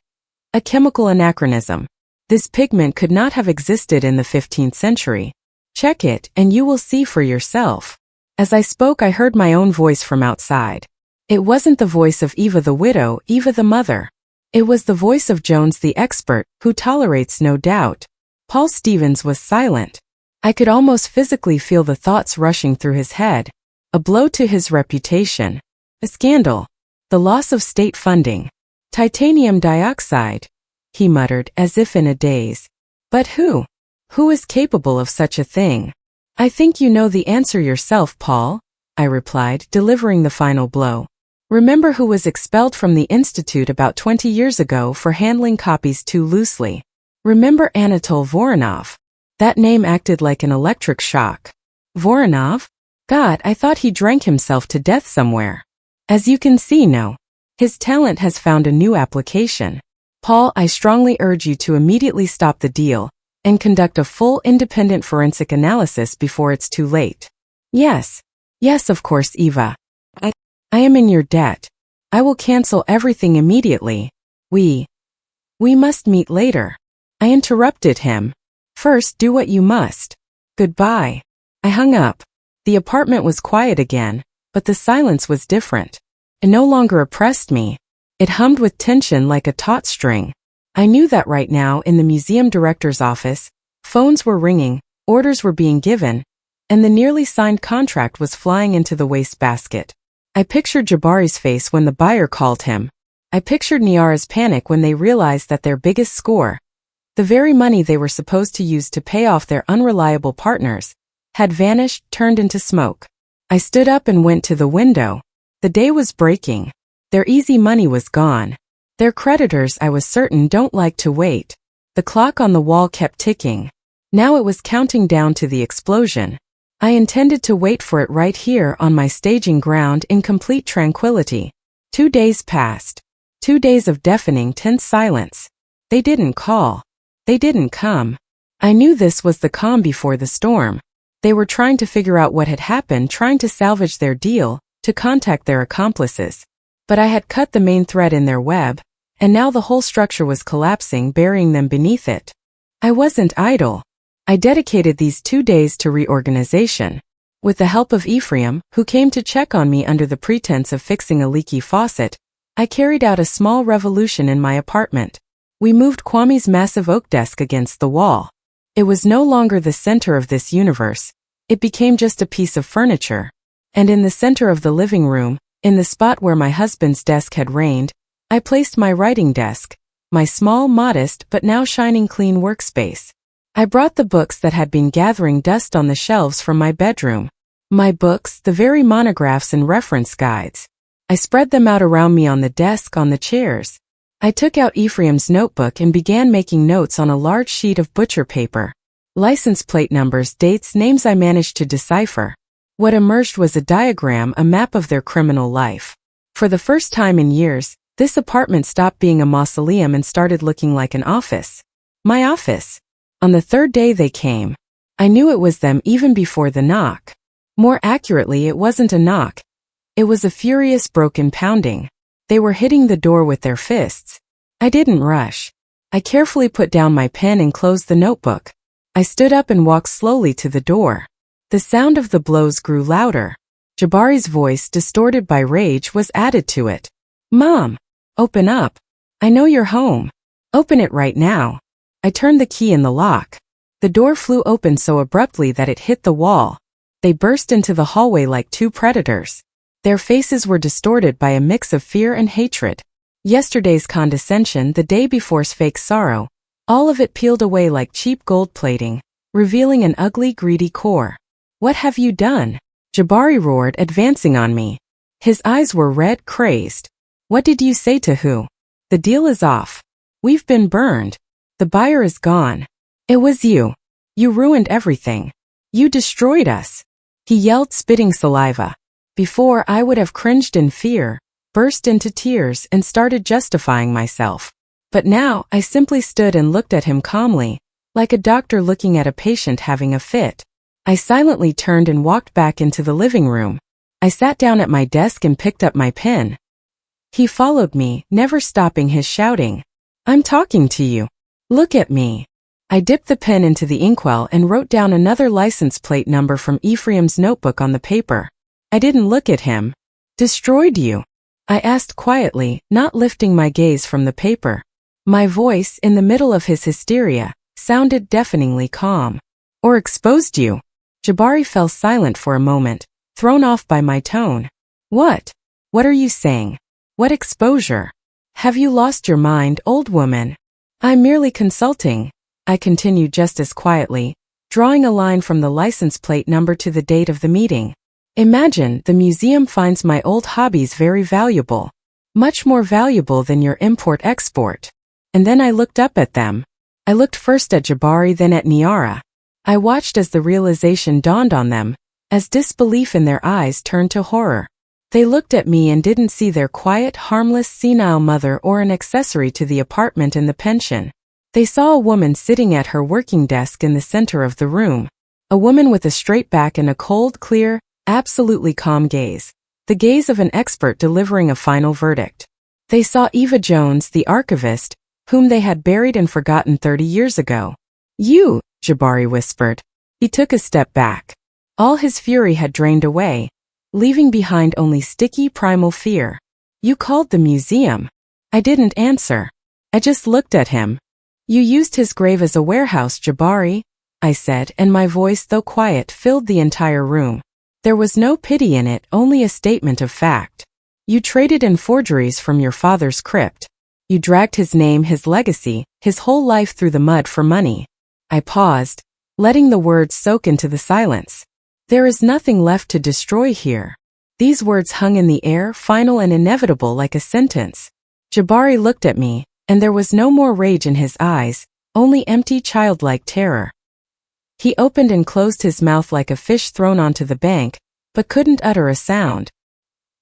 A chemical anachronism. This pigment could not have existed in the 15th century. Check it, and you will see for yourself. As I spoke, I heard my own voice from outside. It wasn't the voice of Eva the widow, Eva the mother. It was the voice of Jones the expert, who tolerates no doubt. Paul Stevens was silent. I could almost physically feel the thoughts rushing through his head. A blow to his reputation. A scandal. The loss of state funding. Titanium dioxide, he muttered as if in a daze. But who? Who is capable of such a thing? I think you know the answer yourself, Paul, I replied, delivering the final blow. Remember who was expelled from the Institute about 20 years ago for handling copies too loosely. Remember Anatol Voronov? That name acted like an electric shock. Voronov? God, I thought he drank himself to death somewhere. As you can see, no. His talent has found a new application. Paul, I strongly urge you to immediately stop the deal. and conduct a full independent forensic analysis before it's too late. Yes. Yes, of course, Eva. I am in your debt. I will cancel everything immediately. We must meet later. I interrupted him. First, do what you must. Goodbye. I hung up. The apartment was quiet again, but the silence was different. It no longer oppressed me. It hummed with tension like a taut string. I knew that right now in the museum director's office, phones were ringing, orders were being given, and the nearly signed contract was flying into the wastebasket. I pictured Jabari's face when the buyer called him. I pictured Niara's panic when they realized that their biggest score, the very money they were supposed to use to pay off their unreliable partners, had vanished, turned into smoke. I stood up and went to the window. The day was breaking. Their easy money was gone. Their creditors, I was certain, don't like to wait. The clock on the wall kept ticking. Now it was counting down to the explosion. I intended to wait for it right here on my staging ground in complete tranquility. 2 days passed. 2 days of deafening, tense silence. They didn't call. They didn't come. I knew this was the calm before the storm. They were trying to figure out what had happened, trying to salvage their deal, to contact their accomplices. But I had cut the main thread in their web, and now the whole structure was collapsing, burying them beneath it. I wasn't idle. I dedicated these 2 days to reorganization. With the help of Ephraim, who came to check on me under the pretense of fixing a leaky faucet, I carried out a small revolution in my apartment. We moved Kwame's massive oak desk against the wall. It was no longer the center of this universe. It became just a piece of furniture. And in the center of the living room, in the spot where my husband's desk had reigned, I placed my writing desk, my small, modest, but now shining clean workspace. I brought the books that had been gathering dust on the shelves from my bedroom. My books, the very monographs and reference guides. I spread them out around me on the desk, on the chairs. I took out Ephraim's notebook and began making notes on a large sheet of butcher paper. License plate numbers, dates, names I managed to decipher. What emerged was a diagram, a map of their criminal life. For the first time in years, this apartment stopped being a mausoleum and started looking like an office. My office. On the 3rd day they came. I knew it was them even before the knock. More accurately, it wasn't a knock. It was a furious, broken pounding. They were hitting the door with their fists. I didn't rush. I carefully put down my pen and closed the notebook. I stood up and walked slowly to the door. The sound of the blows grew louder. Jabari's voice, distorted by rage, was added to it. Mom! Open up. I know you're home. Open it right now. I turned the key in the lock. The door flew open so abruptly that it hit the wall. They burst into the hallway like 2 predators. Their faces were distorted by a mix of fear and hatred. Yesterday's condescension, the day before's fake sorrow, all of it peeled away like cheap gold plating, revealing an ugly, greedy core. What have you done? Jabari roared, advancing on me. His eyes were red, crazed. What did you say to who? The deal is off. We've been burned. The buyer is gone. It was you. You ruined everything. You destroyed us. He yelled, spitting saliva. Before, I would have cringed in fear, burst into tears, and started justifying myself. But now, I simply stood and looked at him calmly, like a doctor looking at a patient having a fit. I silently turned and walked back into the living room. I sat down at my desk and picked up my pen. He followed me, never stopping his shouting. I'm talking to you. Look at me. I dipped the pen into the inkwell and wrote down another license plate number from Ephraim's notebook on the paper. I didn't look at him. Destroyed you? I asked quietly, not lifting my gaze from the paper. My voice, in the middle of his hysteria, sounded deafeningly calm. Or exposed you? Jabari fell silent for a moment, thrown off by my tone. What? What are you saying? What exposure? Have you lost your mind, old woman? I'm merely consulting, I continued just as quietly, drawing a line from the license plate number to the date of the meeting. Imagine the museum finds my old hobbies very valuable. Much more valuable than your import-export. And then I looked up at them. I looked first at Jabari, then at Niara. I watched as the realization dawned on them, as disbelief in their eyes turned to horror. They looked at me and didn't see their quiet, harmless, senile mother or an accessory to the apartment and the pension. They saw a woman sitting at her working desk in the center of the room. A woman with a straight back and a cold, clear, absolutely calm gaze. The gaze of an expert delivering a final verdict. They saw Eva Jones, the archivist, whom they had buried and forgotten 30 years ago. "You," Jabari whispered. He took a step back. All his fury had drained away, leaving behind only sticky primal fear. "You called the museum." I didn't answer. I just looked at him. "You used his grave as a warehouse, Jabari," I said, and my voice, though quiet, filled the entire room. There was no pity in it, only a statement of fact. "You traded in forgeries from your father's crypt. You dragged his name, his legacy, his whole life through the mud for money." I paused, letting the words soak into the silence. There is nothing left to destroy here. These words hung in the air, final and inevitable, like a sentence. Jabari looked at me, and there was no more rage in his eyes, only empty childlike terror. He opened and closed his mouth like a fish thrown onto the bank, but couldn't utter a sound.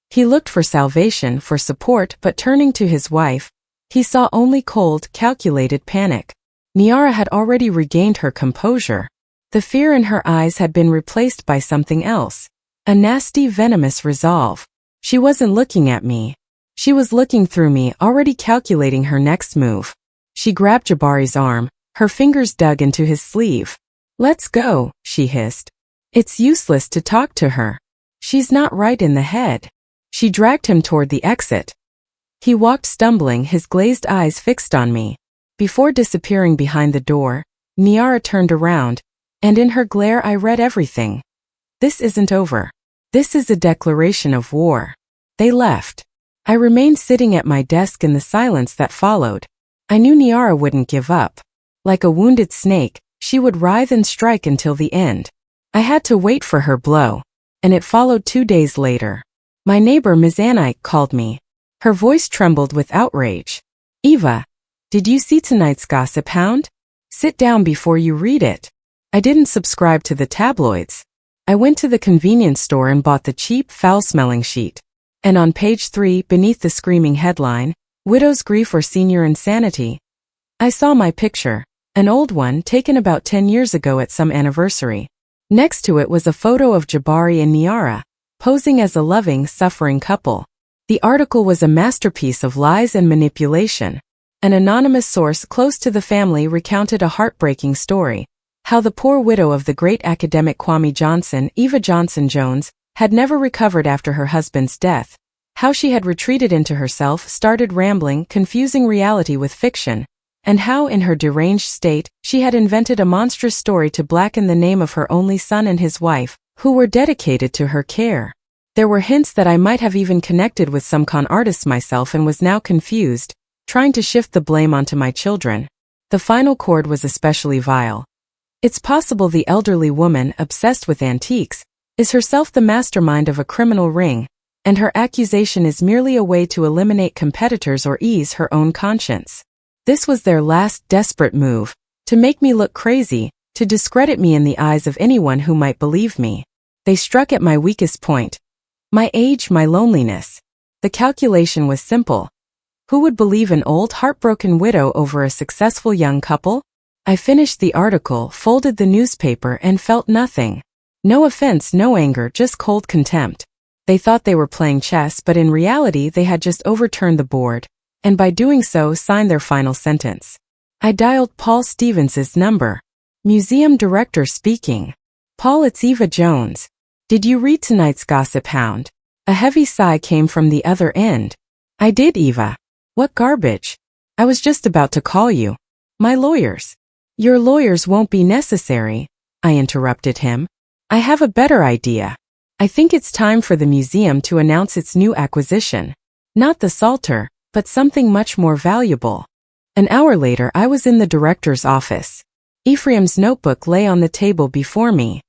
He looked for salvation, for support, but turning to his wife, he saw only cold, calculated panic. Niara had already regained her composure. The fear in her eyes had been replaced by something else. A nasty, venomous resolve. She wasn't looking at me. She was looking through me, already calculating her next move. She grabbed Jabari's arm, her fingers dug into his sleeve. "Let's go," she hissed. "It's useless to talk to her. She's not right in the head." She dragged him toward the exit. He walked stumbling, his glazed eyes fixed on me. Before disappearing behind the door, Niara turned around, and in her glare I read everything. This isn't over. This is a declaration of war. They left. I remained sitting at my desk in the silence that followed. I knew Niara wouldn't give up. Like a wounded snake, she would writhe and strike until the end. I had to wait for her blow. And it followed 2 days later. My neighbor Ms. Anike called me. Her voice trembled with outrage. "Eva, did you see tonight's Gossip Hound? Sit down before you read it." I didn't subscribe to the tabloids. I went to the convenience store and bought the cheap, foul-smelling sheet. And on page 3, beneath the screaming headline, "Widow's Grief or Senior Insanity," I saw my picture, an old one taken about 10 years ago at some anniversary. Next to it was a photo of Jabari and Niara, posing as a loving, suffering couple. The article was a masterpiece of lies and manipulation. An anonymous source close to the family recounted a heartbreaking story, how the poor widow of the great academic Kwame Johnson, Eva Johnson Jones, had never recovered after her husband's death, how she had retreated into herself, started rambling, confusing reality with fiction, and how, in her deranged state, she had invented a monstrous story to blacken the name of her only son and his wife, who were dedicated to her care. There were hints that I might have even connected with some con artists myself and was now confused, trying to shift the blame onto my children. The final chord was especially vile. It's possible the elderly woman, obsessed with antiques, is herself the mastermind of a criminal ring, and her accusation is merely a way to eliminate competitors or ease her own conscience. This was their last desperate move, to make me look crazy, to discredit me in the eyes of anyone who might believe me. They struck at my weakest point. My age, my loneliness. The calculation was simple. Who would believe an old, heartbroken widow over a successful young couple? I finished the article, folded the newspaper, and felt nothing. No offense, no anger, just cold contempt. They thought they were playing chess, but in reality they had just overturned the board, and by doing so signed their final sentence. I dialed Paul Stevens's number. Museum director speaking. "Paul, it's Eva Jones. Did you read tonight's Gossip Hound?" A heavy sigh came from the other end. "I did, Eva." "What garbage." "I was just about to call you. My lawyers." "Your lawyers won't be necessary," I interrupted him. "I have a better idea. I think it's time for the museum to announce its new acquisition. Not the Psalter, but something much more valuable." An hour later I was in the director's office. Ephraim's notebook lay on the table before me.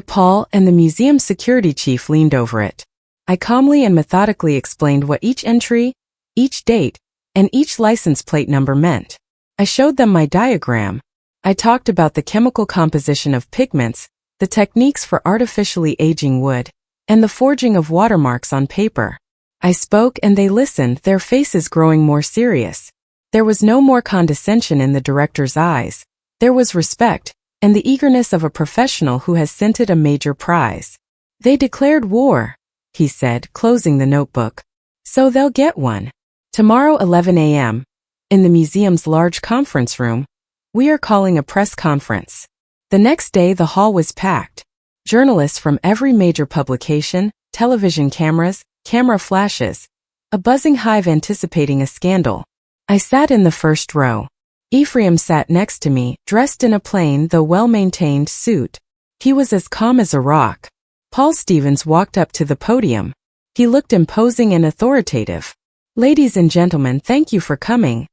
Paul, and the museum security chief leaned over it. I calmly and methodically explained what each entry, each date, and each license plate number meant. I showed them my diagram. I talked about the chemical composition of pigments, the techniques for artificially aging wood, and the forging of watermarks on paper. I spoke and they listened, their faces growing more serious. There was no more condescension in the director's eyes. There was respect, and the eagerness of a professional who has scented a major prize. They declared war, he said, closing the notebook. So they'll get one. Tomorrow 11 a.m. in the museum's large conference room, we are calling a press conference. The next day the hall was packed. Journalists from every major publication, television cameras, camera flashes, a buzzing hive anticipating a scandal. I sat in the first row. Ephraim sat next to me, dressed in a plain though well-maintained suit. He was as calm as a rock. Paul Stevens walked up to the podium. He looked imposing and authoritative. "Ladies and gentlemen, thank you for coming,"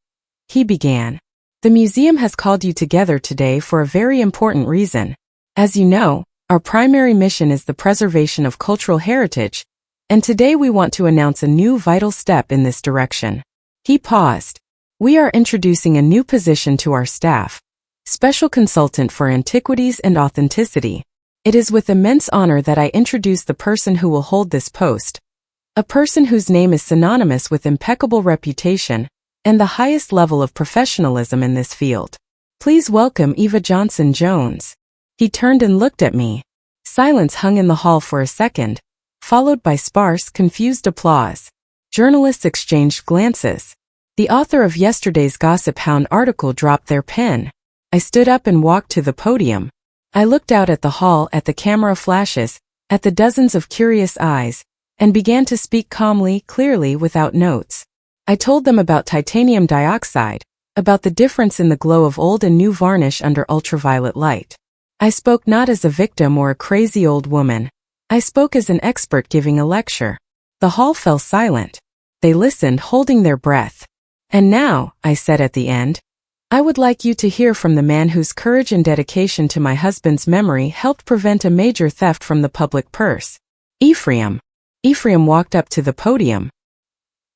he began. "The museum has called you together today for a very important reason. As you know, our primary mission is the preservation of cultural heritage, and today we want to announce a new vital step in this direction." He paused. "We are introducing a new position to our staff, Special Consultant for Antiquities and Authenticity. It is with immense honor that I introduce the person who will hold this post, a person whose name is synonymous with impeccable reputation and the highest level of professionalism in this field. Please welcome Eva Johnson-Jones." He turned and looked at me. Silence hung in the hall for a second, followed by sparse, confused applause. Journalists exchanged glances. The author of yesterday's Gossip Hound article dropped their pen. I stood up and walked to the podium. I looked out at the hall, at the camera flashes, at the dozens of curious eyes, and began to speak calmly, clearly, without notes. I told them about titanium dioxide, about the difference in the glow of old and new varnish under ultraviolet light. I spoke not as a victim or a crazy old woman. I spoke as an expert giving a lecture. The hall fell silent. They listened, holding their breath. "And now," I said at the end, "I would like you to hear from the man whose courage and dedication to my husband's memory helped prevent a major theft from the public purse. Ephraim." Ephraim walked up to the podium.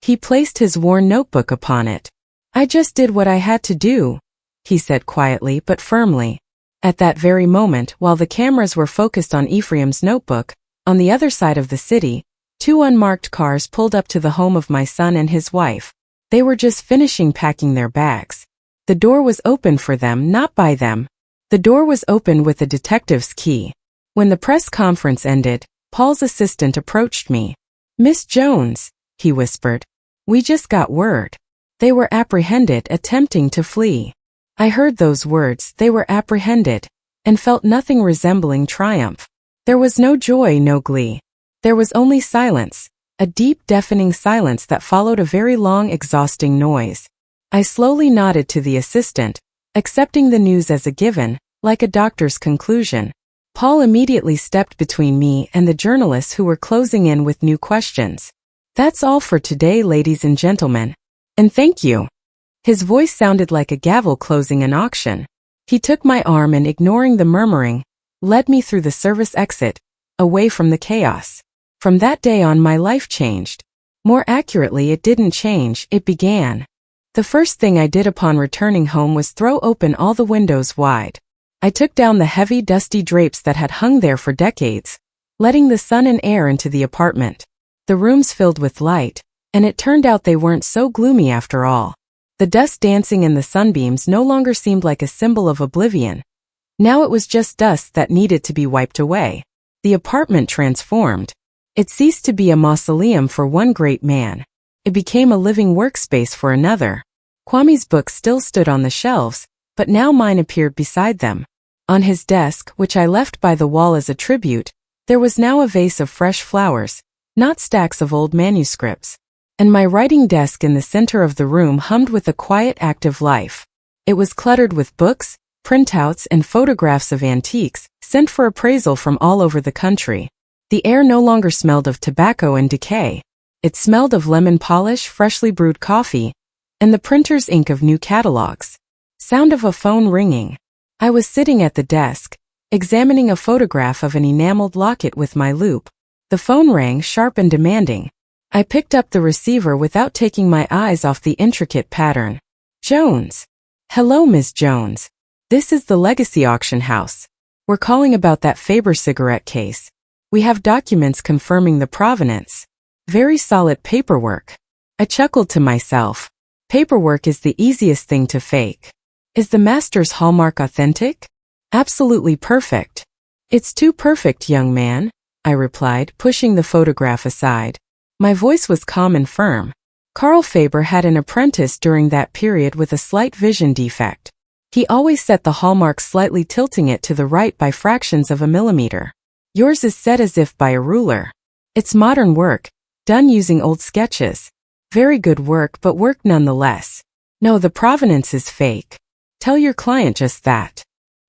He placed his worn notebook upon it. "I just did what I had to do," he said quietly but firmly. At that very moment, while the cameras were focused on Ephraim's notebook, on the other side of the city, two unmarked cars pulled up to the home of my son and his wife. They were just finishing packing their bags. The door was open for them, not by them. The door was open with a detective's key. When the press conference ended, Paul's assistant approached me. "Miss Jones," he whispered, "we just got word. They were apprehended attempting to flee." I heard those words, "they were apprehended," and felt nothing resembling triumph. There was no joy, no glee. There was only silence, a deep, deafening silence that followed a very long, exhausting noise. I slowly nodded to the assistant, accepting the news as a given, like a doctor's conclusion. Paul immediately stepped between me and the journalists who were closing in with new questions. "That's all for today, ladies and gentlemen. And thank you." His voice sounded like a gavel closing an auction. He took my arm and, ignoring the murmuring, led me through the service exit, away from the chaos. From that day on, my life changed. More accurately, it didn't change, it began. The first thing I did upon returning home was throw open all the windows wide. I took down the heavy, dusty drapes that had hung there for decades, letting the sun and air into the apartment. The rooms filled with light, and it turned out they weren't so gloomy after all. The dust dancing in the sunbeams no longer seemed like a symbol of oblivion. Now it was just dust that needed to be wiped away. The apartment transformed. It ceased to be a mausoleum for one great man. It became a living workspace for another. Kwame's books still stood on the shelves, but now mine appeared beside them. On his desk, which I left by the wall as a tribute, there was now a vase of fresh flowers, not stacks of old manuscripts. And my writing desk in the center of the room hummed with a quiet, active life. It was cluttered with books, printouts, and photographs of antiques, sent for appraisal from all over the country. The air no longer smelled of tobacco and decay. It smelled of lemon polish, freshly brewed coffee, and the printer's ink of new catalogs. Sound of a phone ringing. I was sitting at the desk, examining a photograph of an enameled locket with my loupe. The phone rang, sharp and demanding. I picked up the receiver without taking my eyes off the intricate pattern. "Jones." "Hello, Ms. Jones. This is the Legacy Auction House. We're calling about that Faber cigarette case. We have documents confirming the provenance. Very solid paperwork." I chuckled to myself. Paperwork is the easiest thing to fake. Is the master's hallmark authentic? Absolutely perfect. It's too perfect, young man, I replied, pushing the photograph aside. My voice was calm and firm. Carl Faber had an apprentice during that period with a slight vision defect. He always set the hallmark slightly tilting it to the right by fractions of a millimeter. Yours is set as if by a ruler. It's modern work, done using old sketches. Very good work, but work nonetheless. No, the provenance is fake. Tell your client just that.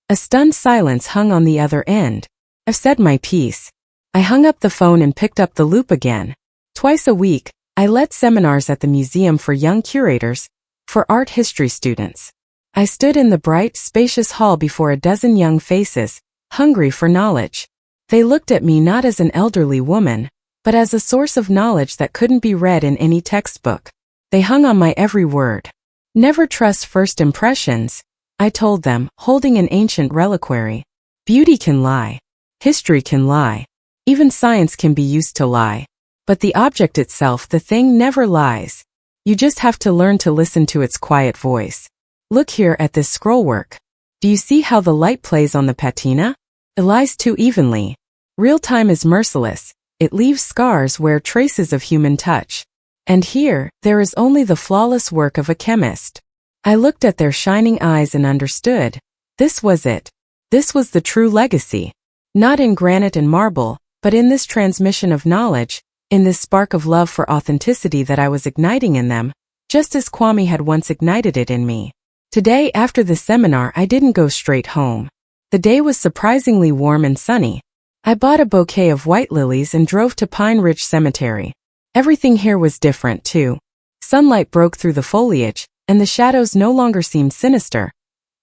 A stunned silence hung on the other end. I've said my piece. I hung up the phone and picked up the loop again. Twice a week, I led seminars at the museum for young curators, for art history students. I stood in the bright, spacious hall before a dozen young faces, hungry for knowledge. They looked at me not as an elderly woman, but as a source of knowledge that couldn't be read in any textbook. They hung on my every word. Never trust first impressions, I told them, holding an ancient reliquary. Beauty can lie. History can lie. Even science can be used to lie. But the object itself, the thing, never lies. You just have to learn to listen to its quiet voice. Look here at this scrollwork. Do you see how the light plays on the patina? It lies too evenly. Real time is merciless. It leaves scars where traces of human touch. And here, there is only the flawless work of a chemist. I looked at their shining eyes and understood. This was it. This was the true legacy. Not in granite and marble, but in this transmission of knowledge, in this spark of love for authenticity that I was igniting in them, just as Kwame had once ignited it in me. Today, after the seminar, I didn't go straight home. The day was surprisingly warm and sunny. I bought a bouquet of white lilies and drove to Pine Ridge Cemetery. Everything here was different, too. Sunlight broke through the foliage, and the shadows no longer seemed sinister.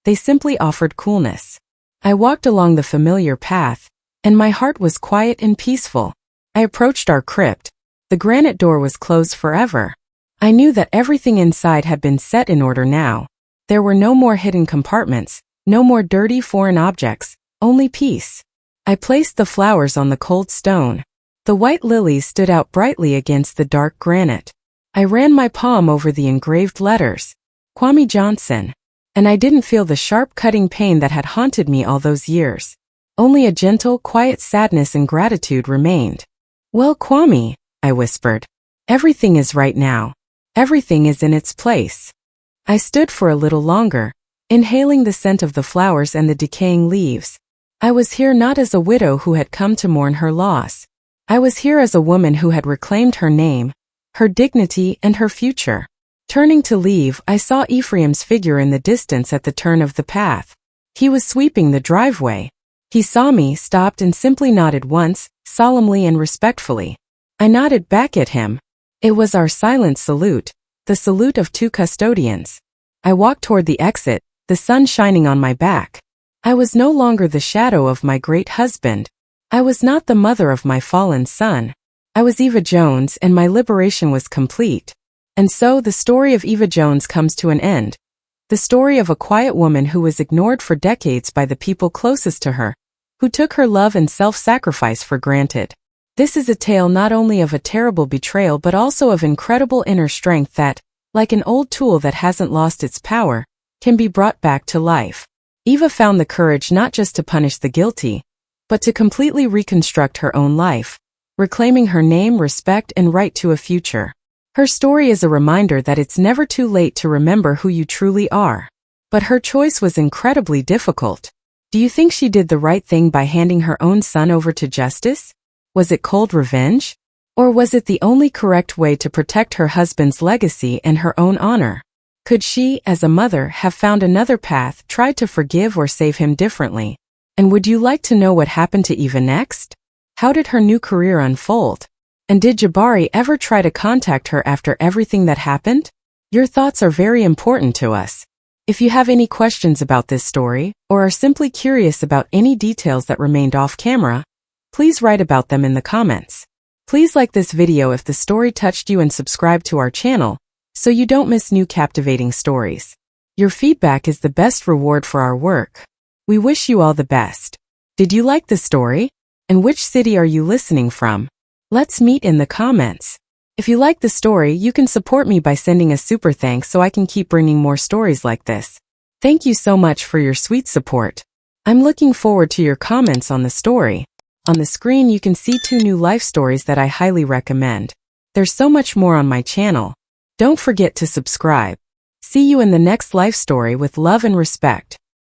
They simply offered coolness. I walked along the familiar path, and my heart was quiet and peaceful. I approached our crypt. The granite door was closed forever. I knew that everything inside had been set in order now. There were no more hidden compartments, no more dirty foreign objects, only peace. I placed the flowers on the cold stone. The white lilies stood out brightly against the dark granite. I ran my palm over the engraved letters. Kwame Johnson. And I didn't feel the sharp cutting pain that had haunted me all those years. Only a gentle, quiet sadness and gratitude remained. Well, Kwame, I whispered. Everything is right now. Everything is in its place. I stood for a little longer, inhaling the scent of the flowers and the decaying leaves. I was here not as a widow who had come to mourn her loss. I was here as a woman who had reclaimed her name, her dignity, and her future. Turning to leave, I saw Ephraim's figure in the distance at the turn of the path. He was sweeping the driveway. He saw me, stopped, and simply nodded once, solemnly and respectfully. I nodded back at him. It was our silent salute, the salute of two custodians. I walked toward the exit, the sun shining on my back. I was no longer the shadow of my great husband. I was not the mother of my fallen son. I was Eva Jones, and my liberation was complete. And so the story of Eva Jones comes to an end. The story of a quiet woman who was ignored for decades by the people closest to her, who took her love and self-sacrifice for granted. This is a tale not only of a terrible betrayal but also of incredible inner strength that, like an old tool that hasn't lost its power, can be brought back to life. Eva found the courage not just to punish the guilty, but to completely reconstruct her own life, reclaiming her name, respect, and right to a future. Her story is a reminder that it's never too late to remember who you truly are. But her choice was incredibly difficult. Do you think she did the right thing by handing her own son over to justice? Was it cold revenge? Or was it the only correct way to protect her husband's legacy and her own honor? Could she, as a mother, have found another path, tried to forgive or save him differently? And would you like to know what happened to Eva next? How did her new career unfold? And did Jabari ever try to contact her after everything that happened? Your thoughts are very important to us. If you have any questions about this story, or are simply curious about any details that remained off camera, please write about them in the comments. Please like this video if the story touched you and subscribe to our channel, so you don't miss new captivating stories. Your feedback is the best reward for our work. We wish you all the best. Did you like the story? And which city are you listening from? Let's meet in the comments. If you like the story, you can support me by sending a super thanks so I can keep bringing more stories like this. Thank you so much for your sweet support. I'm looking forward to your comments on the story. On the screen you can see 2 new life stories that I highly recommend. There's so much more on my channel. Don't forget to subscribe. See you in the next life story with love and respect.